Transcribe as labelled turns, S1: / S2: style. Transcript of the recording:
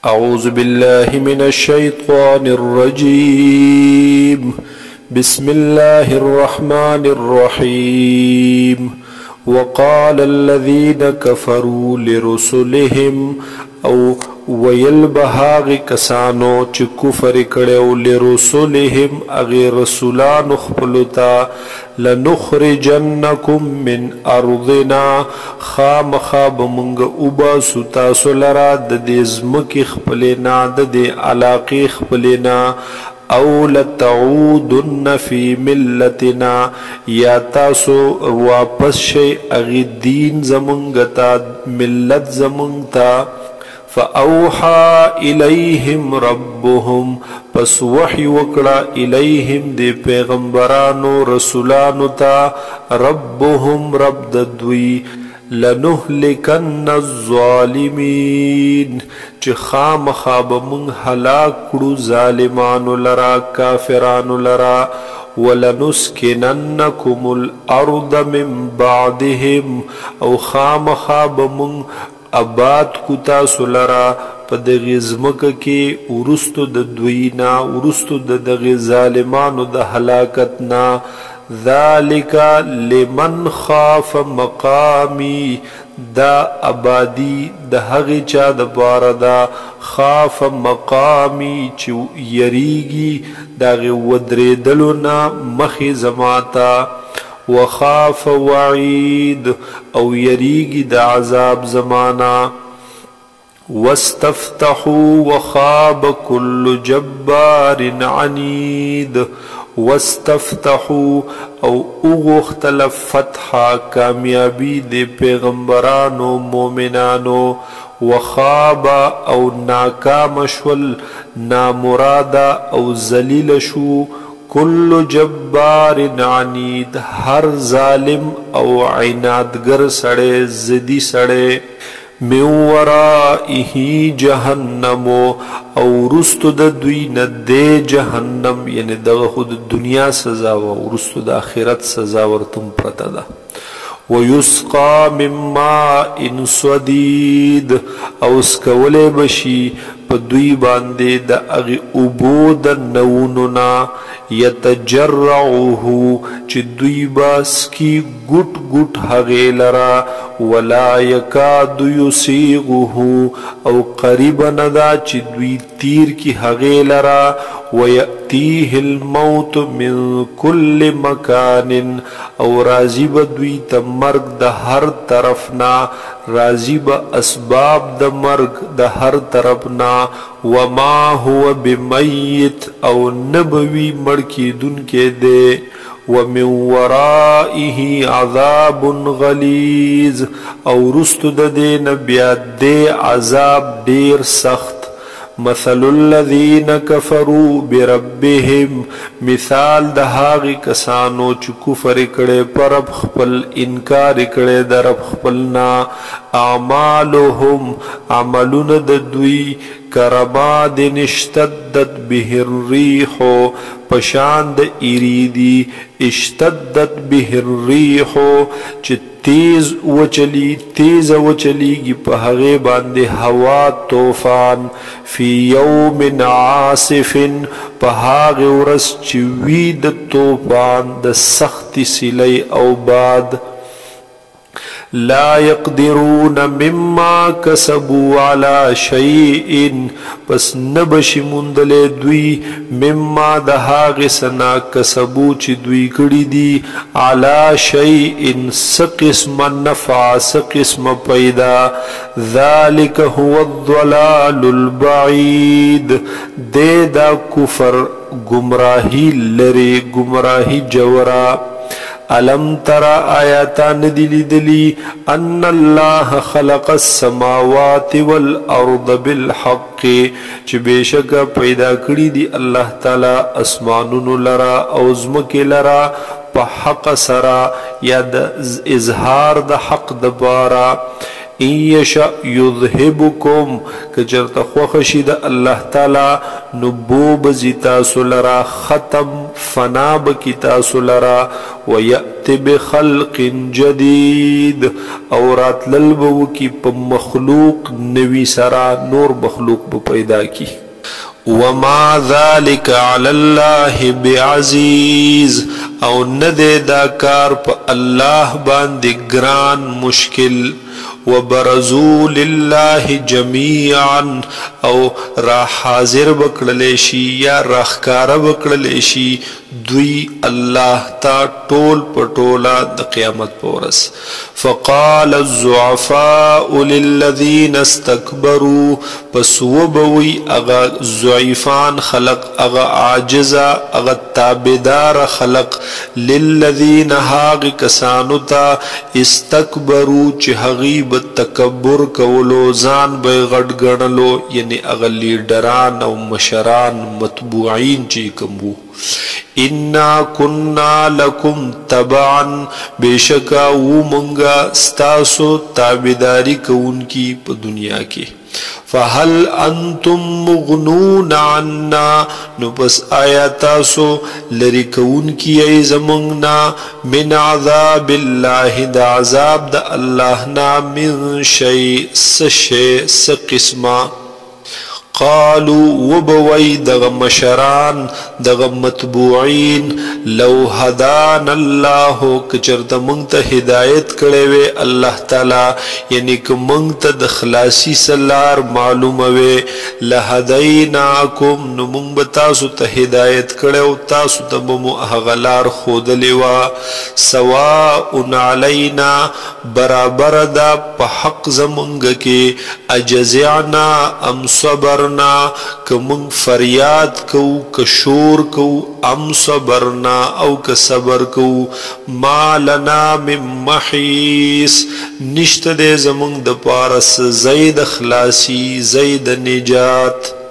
S1: أعوذ بالله من الشيطان الرجيم. بسم الله الرحمن الرحيم. وقال الذين كفروا لرسلهم او ویل بهاغ کسانو چې کفر کړو لرسلهم اغه رسولان خپلتا لنخرجنکم من ارضنا خامخاب منغ اوبا ستا سولرا د دې زمکه خپلنا د دې علاقه خپلنا او لتعودن فی ملتنا یا تاسو واپس شي اغه دین زمونږ تا ملت زمونږ تا فاوحى الیہم ربهم پس وحی وکړه الیہم دی پیغمبرانو رسولانو تا ربهم رب دوی لنهلکن الظالمین چې خامخاب من هلاک کړو ظالمانو لرا کافرانو لرا ولنسکننکم الارض من بعدهم او خامخاب من آباد کو تاسو لرا په دغه ځمکه کې ورستو د دوینا ورستو د دغه ظالمانو د هلاکتنا ذالک لمن خاف مقامی دا آبادی د هغه چا د بار دا خاف مقامی چې یریږي دغه ودریدلو نه مخې زماتا وخاف وعید او یریگی دا عذاب زمانا واستفتحوا وخاب كل جبار عنید واستفتحوا او اغختلف فتحا کامیابی دے پیغمبرانو مومنانو وخاب او ناکام شول نامرادا او ذلیل شو کل جبار عنید ہر ظالم او عنادگر سڑے زدی سڑے من ورائہی جہنم او رستو دا دوی ندے جہنم یعنی دا خود دنیا سزا و رستو دا آخرت سزا ورتم پرتا دا ویسقا من ماء صدید او اسکولے بشی پا دوی باندے دا اغی اوبو دا نوننا یتجرعوہو چی دوی باسکی گٹ گٹ حغی لرا ولا یکادو یسیغوہو او قریب ندا چی دوی تیر کی حغی لرا ویأتیه الموت من کل مکان او راضی با دوی تا مرگ دا ہر طرفنا راضی با اسباب دا مرگ دا ہر طرفنا وما هو بمیت او نبوی مڑکی دن کے دے ومن ورائه عذاب غلیظ او رست دے نبیات دے عذاب دیر سخت مثل الذین کفروا بربهم مثال د هغه کسانو چې کفر کړي پر رب خپل انکار کړي د رب خپلنا اعمالهم عملون د دوی کرباد اشتدت به الريح پشاند ایریدی اشتدت به الريح چې تیز وچلیگی پا هغه باندې هوا طوفان فی یوم عاصف پا هغه ورځ چې وی د طوفان د سخت سیلی او باد لا يقدرون مما كسبوا على شيء پس نبشی مندل دوی مما دهاغ سنا کسبو چی دوی کڑی دی على شيء سقسم نفع سقسم پیدا ذالک هو الضلال البعید دے دا کفر گمراہی لری گمراہی جورا علم ترى آیاتان دلی دلی ان اللہ خلق السماوات والارض بالحق چی بیشک پیدا کری دی اللہ تعالی اسمانون لرا اوزمک لرا پا حق سرا یا دا اظہار دا حق دبارا ان یشاء یذهبکم کچرته خوښ شي د الله تعالی نو بوبزي تاسو لرا ختم فنا بکی تاسو لرا ویأت بخلق جدید او راتلل بو کی په مخلوق نوی سرا نور مخلوق بو پیدا کی وما ذلك على الله بعزيز او ندے دا کار پا اللہ باندے گران مشکل وبرزو لله جميعا او را حاضر بکڑلیشی یا راخکار بکڑلیشی دوی اللہ تا ټول پټولا د قیامت پورس فقال الضعفاء للذين استكبروا پسوبوی اغا ضعیفان خلق اغا عاجزا اغا تابدار خلق للذین هاغ کسانتا استكبروا چه حغیب تکبر کولو ځان به غټ ګڼلو یعنی اغا لیډران او مشران متبوعین چی کمبو انا کننا لکم تبعا بیشکا وو منگا ستاسو تابداری کون کی پا دنیا کی فهل انتم مغنون عنا نو پس آیا تاسو لری کون کی ای زمانگنا من عذاب اللہ دا عذاب دا اللہ نا من شیء سقسما قالوا وبوي دغ مشران دغ متبوعين لو هدانا الله کچرت منت هدایت کړي الله تعالی یعنی ک منت د خلاصي سلار معلومه وي لهديناكم نو مونږ تاسو ته هدایت کړو تاسو ته مو غلار خود لیوا سواء علينا برابر دا په حق زمونږ کې اجزعنا ام صبر کمون فریاد کو کشور کو ام صبرنا او کصبر کو ما لنا من محیص نشت دے زمون د پارس زید خلاصی زید نجات